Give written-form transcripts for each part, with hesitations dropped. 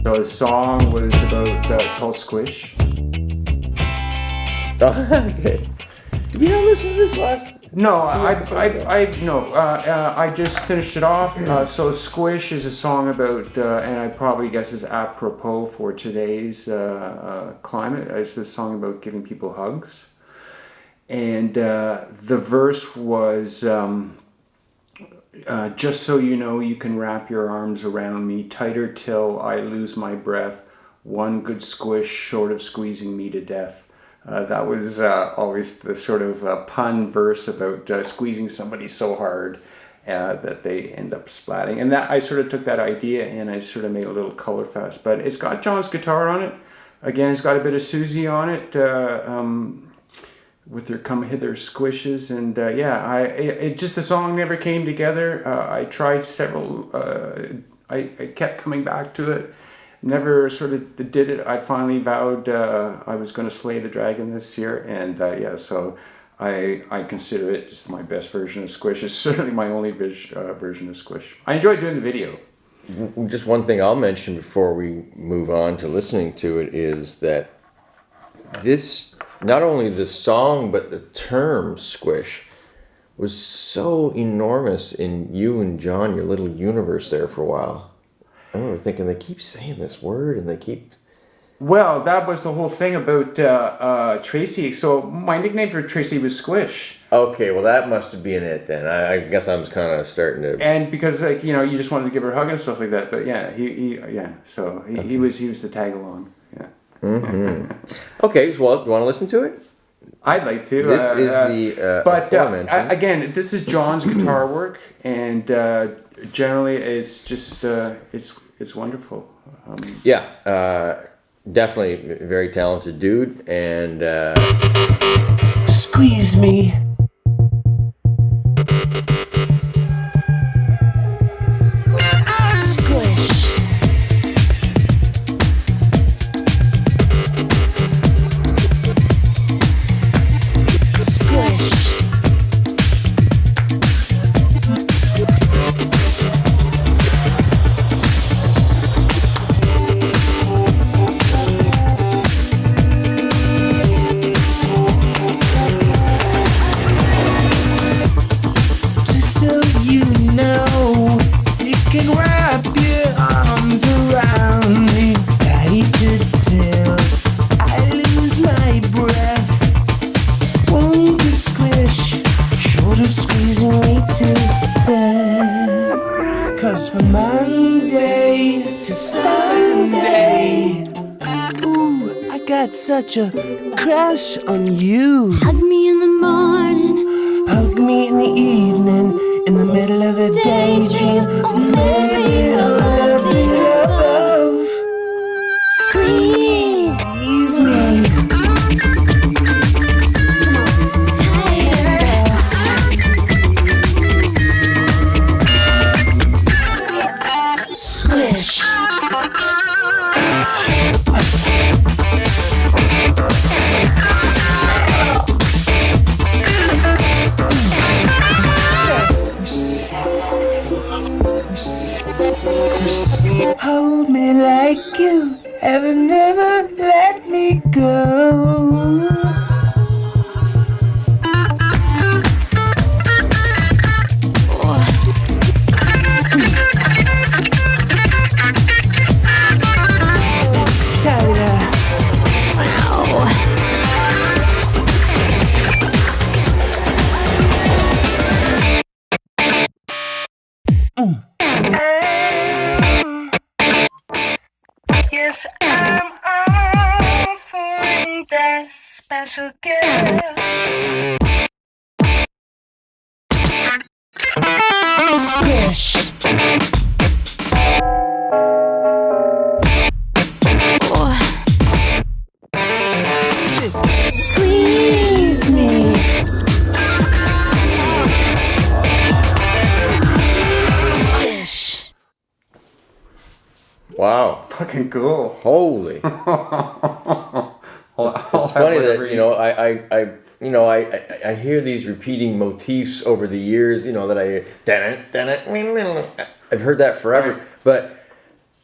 The song was about, it's called Squish. Okay. Did we not listen to this last? No, I just finished it off. So Squish is a song about, and I probably guess is apropos for today's climate. It's a song about giving people hugs. And the verse was, just so you know, you can wrap your arms around me tighter till I lose my breath. One good squish short of squeezing me to death. That was always the sort of pun verse about squeezing somebody so hard that they end up splatting. And that I sort of took that idea and I sort of made a little color fest. But it's got John's guitar on it. Again, it's got a bit of Susie on it with their come hither squishes. And it just the song never came together. I tried several. I kept coming back to it. Never sort of did it. I finally vowed I was going to slay the dragon this year, and so I consider it just my best version of Squish. It's certainly my only version of Squish. I enjoyed doing the video. Just one thing I'll mention before we move on to listening to it is that this, not only the song, but the term Squish was so enormous in you and John, your little universe there for a while. I remember thinking, they keep saying this word and they keep... Well, that was the whole thing about Tracy. So my nickname for Tracy was Squish. Okay, well that must have been it then. I guess I was kind of starting to... And because you just wanted to give her a hug and stuff like that. But yeah, he was the tag along. Yeah. Mm-hmm. Okay, well, you want to listen to it? I'd like to. This is the aforementioned. Again, this is John's guitar work, and generally it's just it's wonderful. Definitely very talented dude, and squeeze me. From Monday to Sunday, ooh, I got such a crush on you. Hug me in the morning, hug me in the evening, in the middle of a daydream, or maybe I'll love you above. Squeeze me. Squish. Hold me like you have never let me go. Yes, I'm offering that special gift. Squish. Squeeze me. Squish. Wow. Fucking cool. Holy. It's funny that, I hear these repeating motifs over the years, that I've heard that forever. Right. But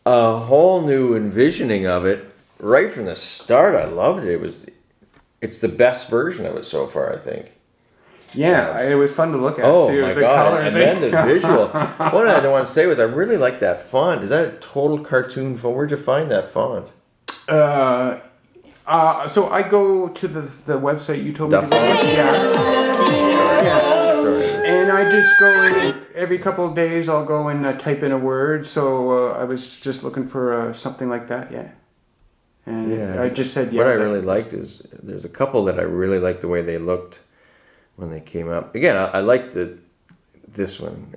a whole new envisioning of it right from the start. I loved it. It's the best version of it so far, I think. Yeah, it was fun to look at Oh too. my The god! colors, And then the visual. What I want to say was, I really like that font. Is that a total cartoon font? Where'd you find that font? So I go to the website you told me The to go font? to. Yeah. Sorry. And I just go in every couple of days. I'll go and type in a word. So I was just looking for something like that. Yeah. And Yeah. I just said yeah. What I really liked is there's a couple that I really liked the way they looked when they came up. Again, I liked this one.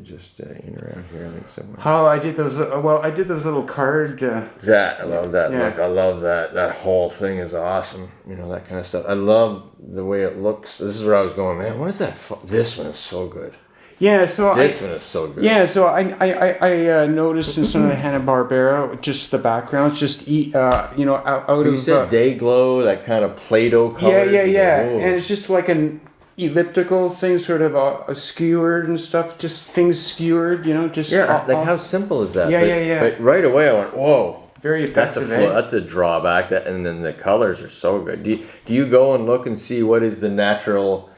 Just in around here, I think somewhere. How I did those. I did those little card. I love that Yeah. look. I love that. That whole thing is awesome. You know, that kind of stuff. I love the way it looks. This is where I was going, man. What is that? This one is so good. Yeah. So This one is so good. Yeah, so I noticed in some of the Hanna-Barbera, just the backgrounds, just out You of said day glow, that kind of Play-Doh color. yeah, and it's just like an elliptical thing, sort of skewered and stuff, just things skewered, just how simple is that? Yeah, but, yeah. But right away I went, whoa. Very effective. That's a drawback. And then the colors are so good. Do you go and look and see what is the natural?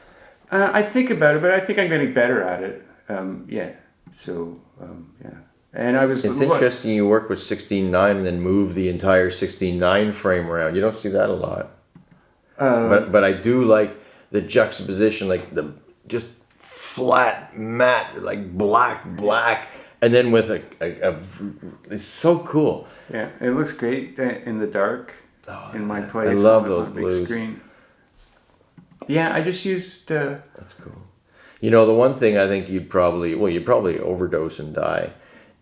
I think about it, but I think I'm getting better at it. And I was. It's interesting you work with 16:9 and then move the entire 16:9 frame around. You don't see that a lot. But I do like the juxtaposition, like the just flat matte, like black, and then with a it's so cool. Yeah, it looks great in the dark in my place. I love on those my big blues. screen. Yeah, I just used. That's cool. You know, the one thing I think you'd probably overdose and die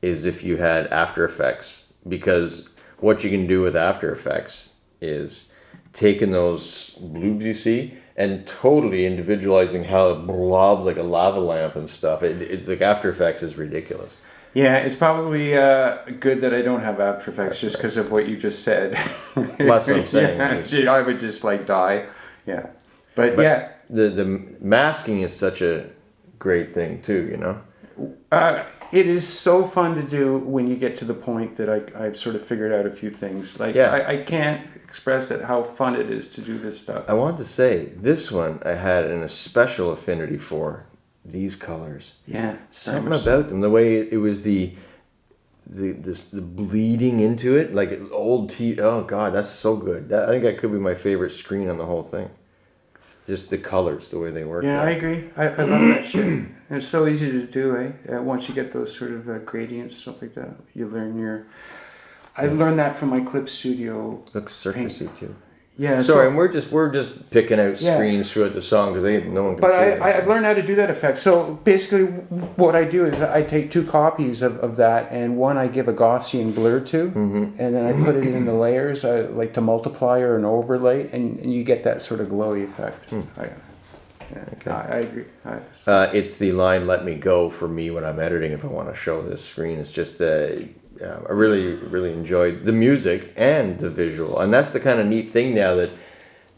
is if you had After Effects, because what you can do with After Effects is taking those bloobs you see and totally individualizing how it blobs like a lava lamp and stuff. It like After Effects is ridiculous. Yeah, it's probably good that I don't have After Effects just because of what you just said. Well, that's what I'm saying. Yeah, I would just die. Yeah, but yeah. The masking is such a great thing too, you know? It is so fun to do when you get to the point that I've sort of figured out a few things. Like, I can't express it how fun it is to do this stuff. I want to say, this one I had a special affinity for. These colors. Yeah. Something about them. The way it was the bleeding into it, like old tea. Oh God, that's so good. I think that could be my favorite screen on the whole thing. Just the colors, the way they work. Yeah, I agree. I love that shit. And it's so easy to do, once you get those sort of gradients, stuff like that, you learn I learned that from my clip studio. Looks circusy too. Yeah. Sorry, and we're just picking out screens throughout the song because no one can but see it. I've learned how to do that effect. So basically, what I do is I take 2 copies of that, and one I give a Gaussian blur to, and then I put it in the layers, like to multiply or an overlay, and you get that sort of glowy effect. I agree. It's the line "Let me go" for me when I'm editing. If I want to show this screen, it's just I really enjoyed the music and the visual, and that's the kind of neat thing now that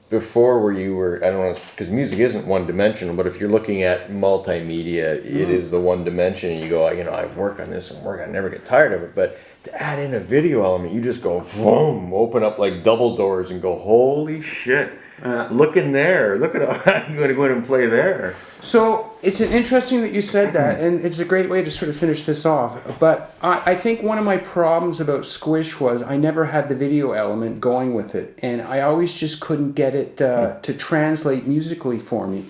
before where you were, I don't know, because music isn't one dimensional, but if you're looking at multimedia, it is the one dimension, and you go, I work on this and I never get tired of it, but to add in a video element, you just go, boom, open up like double doors and go, holy shit. Look in there. Look at I'm going to go in and play there. So it's interesting that you said that, and it's a great way to sort of finish this off. But I think one of my problems about Squish was I never had the video element going with it, and I always just couldn't get it to translate musically for me.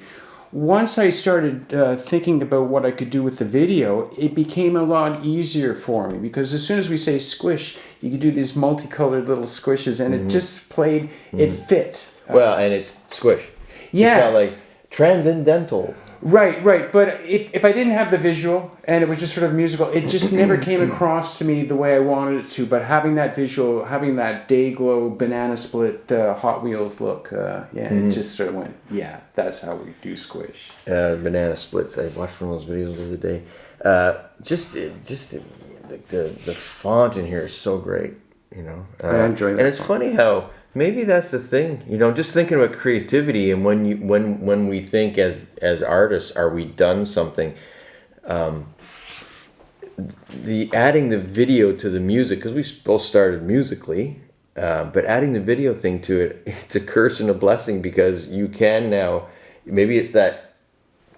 Once I started thinking about what I could do with the video, it became a lot easier for me, because as soon as we say squish, you could do these multicolored little squishes, and it just played, it fit. Well, and it's Squish. Yeah. It's not like transcendental. Right. But if I didn't have the visual and it was just sort of musical, it just never came across to me the way I wanted it to. But having that visual, having that day glow banana split Hot Wheels look, it just sort of went, that's how we do Squish. Banana splits. I watched one of those videos the other day. Just the font in here is so great. You know, I enjoy that. And it's funny how. Maybe that's the thing, just thinking about creativity, and when we think as artists, are we done something? the adding the video to the music, because we both started musically, but adding the video thing to it, it's a curse and a blessing, because you can now, maybe it's that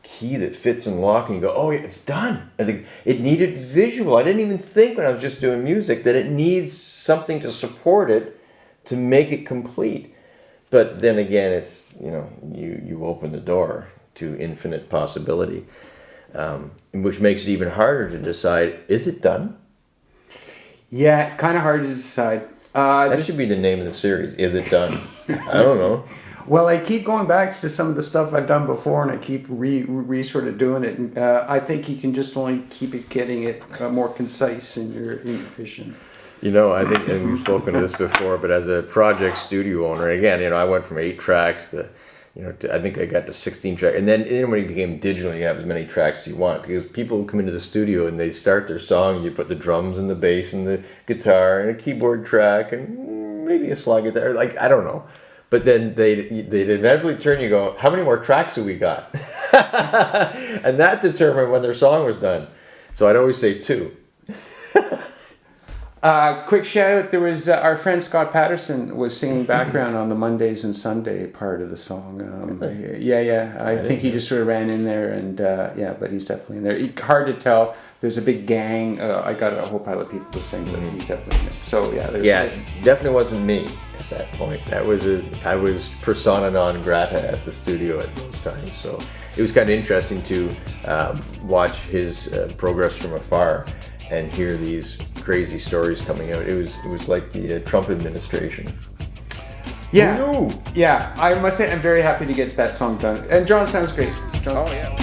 key that fits and lock and you go, oh, it's done. I think it needed visual. I didn't even think when I was just doing music that it needs something to support it to make it complete. But then again, it's, you open the door to infinite possibility, which makes it even harder to decide, is it done? Yeah, it's kind of hard to decide. That should be the name of the series. Is it done? I don't know. Well, I keep going back to some of the stuff I've done before, and I keep sort of doing it. And I think you can just only keep getting it more concise in your vision. I think, and we've spoken to this before, but as a project studio owner, again, I went from 8 tracks to, I think I got to 16 tracks. And then when it became digital, you have as many tracks as you want, because people come into the studio and they start their song, and you put the drums and the bass and the guitar and a keyboard track and maybe a slide guitar, I don't know. But then they'd inevitably turn, you go, how many more tracks have we got? And that determined when their song was done. So I'd always say 2. Quick shout out, there was our friend Scott Patterson was singing background on the Mondays and Sunday part of the song. Yeah. I think he just sort of ran in there, and but he's definitely in there. Hard to tell. There's a big gang. I got a whole pile of people to sing, but he's definitely in there. So definitely wasn't me at that point. I was persona non grata at the studio at those times. So it was kind of interesting to watch his progress from afar and hear these crazy stories coming out. It was like the Trump administration. Yeah, I must say I'm very happy to get that song done. And John sounds great. Oh yeah.